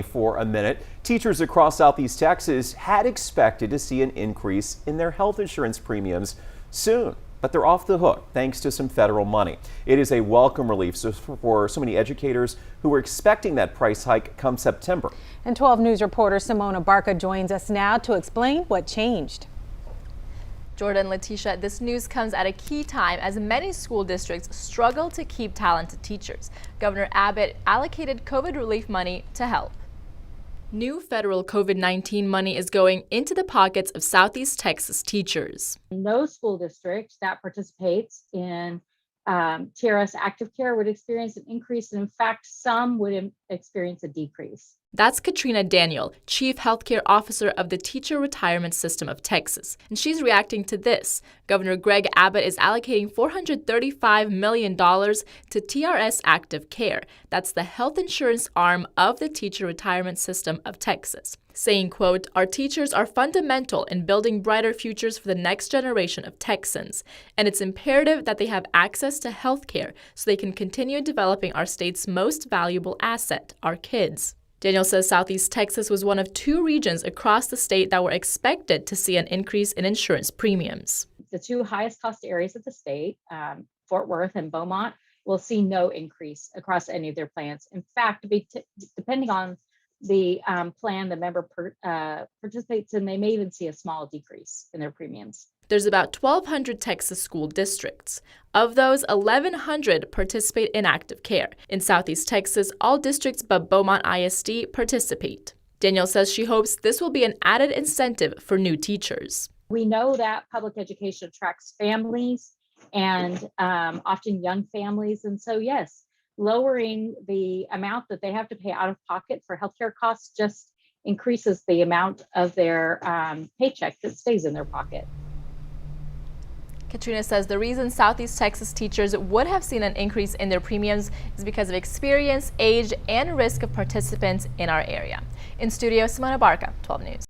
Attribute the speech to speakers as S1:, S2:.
S1: For a minute, teachers across Southeast Texas had expected to see an increase in their health insurance premiums soon, but they're off the hook thanks to some federal money. It is a welcome relief for so many educators who were expecting that price hike come September.
S2: And 12 News reporter Simona Barca joins us now to explain what changed.
S3: Jordan, Letitia, this news comes at a key time as many school districts struggle to keep talented teachers. Governor Abbott allocated COVID relief money to help. New federal COVID-19 money is going into the pockets of Southeast Texas teachers.
S4: No school district that participates in TRS Active Care would experience an increase. And in fact, some would experience a decrease.
S3: That's Katrina Daniel, Chief Healthcare Officer of the Teacher Retirement System of Texas. And she's reacting to this. Governor Greg Abbott is allocating $435 million to TRS Active Care. That's the health insurance arm of the Teacher Retirement System of Texas. Saying, quote, "Our teachers are fundamental in building brighter futures for the next generation of Texans, and it's imperative that they have access to health care so they can continue developing our state's most valuable asset, our kids." Daniel says Southeast Texas was one of 2 regions across the state that were expected to see an increase in insurance premiums.
S4: The 2 highest cost areas of the state, Fort Worth and Beaumont, will see no increase across any of their plans. In fact, depending on the plan the member participates in, they may even see a small decrease in their premiums.
S3: There's about 1,200 Texas school districts. Of those, 1,100 participate in active care. In Southeast Texas, all districts but Beaumont ISD participate. Daniel says she hopes this will be an added incentive for new teachers.
S4: We know that public education attracts families and often young families. And so, yes, lowering the amount that they have to pay out of pocket for healthcare costs just increases the amount of their paycheck that stays in their pocket.
S3: Katrina says the reason Southeast Texas teachers would have seen an increase in their premiums is because of experience, age, and risk of participants in our area. In studio, Simona Barca, 12 News.